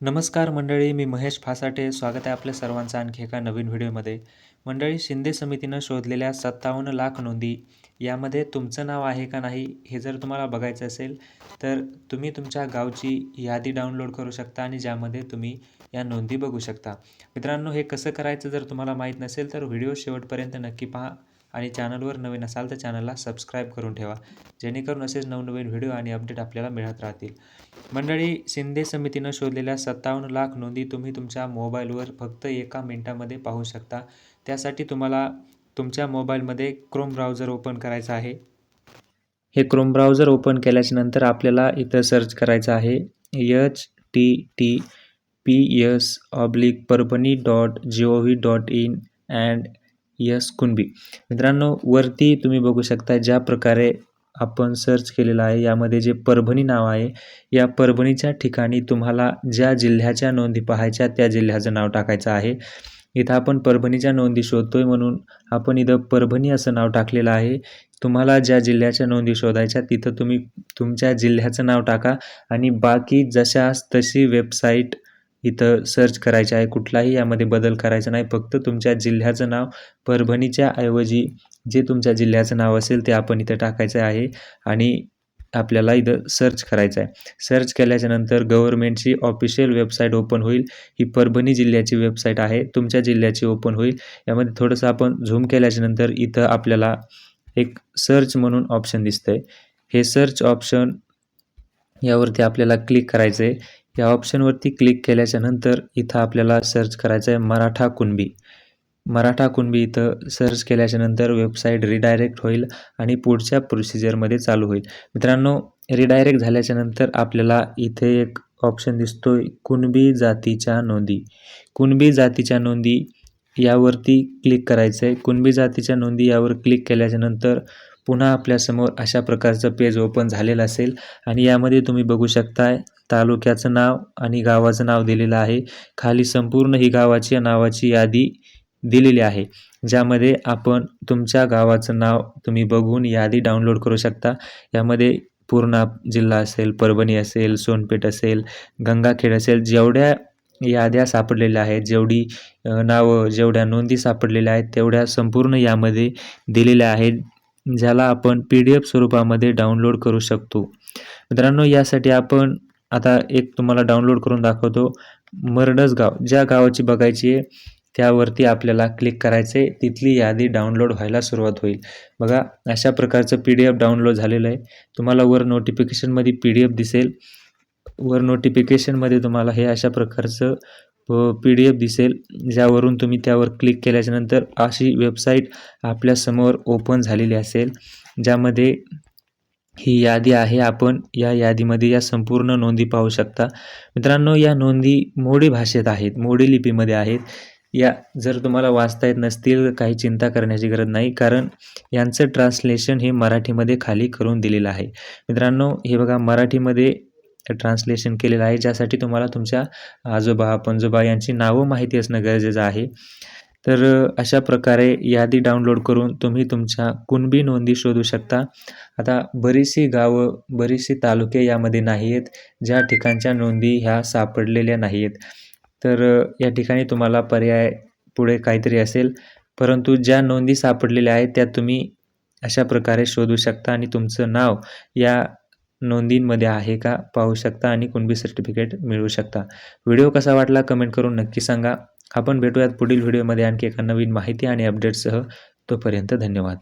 नमस्कार मंडळी, मी महेश फासाटे. स्वागत आहे आपल्या सर्वांचं आणखी एका नवीन व्हिडिओमध्ये. मंडळी, शिंदे समितीनं शोधलेल्या 57 लाख नोंदी यामध्ये तुमचं नाव आहे का नाही हे जर तुम्हाला बघायचं असेल तर तुम्ही तुमच्या गावची यादी डाउनलोड करू शकता आणि ज्यामध्ये तुम्ही या नोंदी बघू शकता. मित्रांनो, हे कसं करायचं जर तुम्हाला माहीत नसेल तर व्हिडिओ शेवटपर्यंत नक्की पहा आणि चॅनलवर नवीन असाल तर चॅनलला सबस्क्राईब करून ठेवा, जेणेकरून असेच नवनवीन व्हिडिओ आणि अपडेट आपल्याला मिळत राहतील. मंडळी, शिंदे समितीनं शोधलेल्या 57 लाख नोंदी तुम्ही तुमच्या मोबाईलवर फक्त 1 मिनिटामध्ये पाहू शकता. त्यासाठी तुम्हाला तुमच्या मोबाईलमध्ये क्रोम ब्राउझर ओपन करायचं आहे. हे क्रोम ब्राउझर ओपन केल्याच्यानंतर आपल्याला इथं सर्च करायचं आहे https://parbani.gov.in अँड कुणबी. मित्रांनो, वरती तुम्ही बघू शकता ज्या प्रकारे आपण सर्च केलेलं आहे यामध्ये जे परभणी नाव आहे, या परभणीच्या ठिकाणी तुम्हाला ज्या जिल्ह्याच्या नोंदी पाहायच्या त्या जिल्ह्याचं नाव टाकायचं आहे. इथं आपण परभणीच्या नोंदी शोधतोय म्हणून आपण इथं परभणी असं नाव टाकलेलं आहे. तुम्हाला ज्या जिल्ह्याच्या नोंदी शोधायच्या तिथं तुम्ही तुमच्या जिल्ह्याचं नाव टाका आणि बाकी जशास तशी वेबसाईट इथं सर्च करायची आहे. कुठलाही यामध्ये बदल करायचा नाही. फक्त तुमच्या जिल्ह्याचं नाव परभणीच्या ऐवजी जे तुमच्या जिल्ह्याचं नाव असेल ते आपण इथं टाकायचं आहे आणि आपल्याला इथं सर्च करायचं आहे. सर्च केल्याच्यानंतर गव्हर्नमेंटची ऑफिशियल वेबसाईट ओपन होईल. ही परभणी जिल्ह्याची वेबसाईट आहे, तुमच्या जिल्ह्याची ओपन होईल. यामध्ये थोडंसं आपण झूम केल्याच्यानंतर इथं आपल्याला एक सर्च म्हणून ऑप्शन दिसतंय. हे सर्च ऑप्शन यावरती आपल्याला क्लिक करायचं आहे. या ऑप्शनवरती क्लिक केल्याच्यानंतर इथं आपल्याला सर्च करायचं आहे मराठा कुणबी. मराठा कुणबी इथं सर्च केल्याच्यानंतर वेबसाईट रिडायरेक्ट होईल आणि पुढच्या प्रोसिजरमध्ये चालू होईल. मित्रांनो, रिडायरेक्ट झाल्याच्यानंतर आपल्याला इथे एक ऑप्शन दिसतोय कुणबी जातीच्या नोंदी. कुणबी जातीच्या नोंदी यावरती क्लिक करायचं आहे. कुणबी जातीच्या नोंदी यावर क्लिक केल्याच्यानंतर पुन्हा आपल्यासमोर अशा प्रकारचं पेज ओपन झालेलं असेल आणि यामध्ये तुम्ही बघू शकताय तालुक्याचं नाव आणि गावाचं नाव दिलेलं आहे. खाली संपूर्ण ही गावाची नावाची यादी दिलेली आहे, ज्यामध्ये आपण तुमच्या गावाचं नाव तुम्ही बघून यादी डाउनलोड करू शकता. यामध्ये पूर्णा जिल्हा असेल, परभणी असेल, सोनपेठ असेल, गंगाखेड असेल, जेवढ्या याद्या सापडलेल्या आहेत, जेवढी नावं, जेवढ्या नोंदी सापडलेल्या आहेत तेवढ्या संपूर्ण यामध्ये दिलेल्या आहेत, ज्याला आपण PDF स्वरूपामध्ये डाउनलोड करू शकतो. मित्रांनो, यासाठी आपण आता एक तुम्हाला डाउनलोड करून दाखवतो. मरडसगाव ज्या गावाची बघायची आहे त्यावरती आपल्याला क्लिक करायचे, तिथली यादी डाउनलोड व्हायला सुरुवात होईल. बघा, अशा प्रकारचं PDF डाउनलोड झालेलं आहे. तुम्हाला वर नोटिफिकेशनमध्ये PDF दिसेल. वर नोटिफिकेशनमध्ये तुम्हाला हे अशा प्रकारचं PDF दिसेल, ज्यावरून तुम्ही त्यावर क्लिक केल्याच्यानंतर अशी वेबसाईट आपल्यासमोर ओपन झालेली असेल, ज्यामध्ये ही यादी आहे. आपण या यादीमध्ये या संपूर्ण नोंदी पाहू शकता. मित्रांनो, या नोंदी मोडी भाषेत आहेत, मोडी लिपीमध्ये आहेत. या जर तुम्हाला वाचता येत नसतील काही चिंता करण्याची गरज नाही, कारण यांचं ट्रान्सलेशन हे मराठीमध्ये खाली करून दिलेलं आहे. मित्रांनो, हे बघा मराठीमध्ये ट्रान्सलेशन केलेलं आहे, ज्यासाठी तुम्हाला तुमच्या आजोबा पणजोबा यांची नावं माहिती असणं गरजेचं आहे. तर अशा प्रकारे यादी डाउनलोड करून तुम्ही तुमच्या कुणबी नोंदी शोधू शकता. आता बरीचशी गावं, बरीचशी तालुके यामध्ये नाही आहेत, ज्या ठिकाणच्या नोंदी ह्या सापडलेल्या नाही आहेत. तर या ठिकाणी तुम्हाला पर्याय पुढे काहीतरी असेल, परंतु ज्या नोंदी सापडलेल्या आहेत त्या तुम्ही अशा प्रकारे शोधू शकता आणि तुमचं नाव या नोंदींमध्ये आहे का पाहू शकता आणि कुणबी सर्टिफिकेट मिळवू शकता. व्हिडिओ कसा वाटला कमेंट करून नक्की सांगा. आपण भेटूयात पुढील व्हिडिओमध्ये आणखी एका नवीन माहिती आणि अपडेटसह. तोपर्यंत धन्यवाद.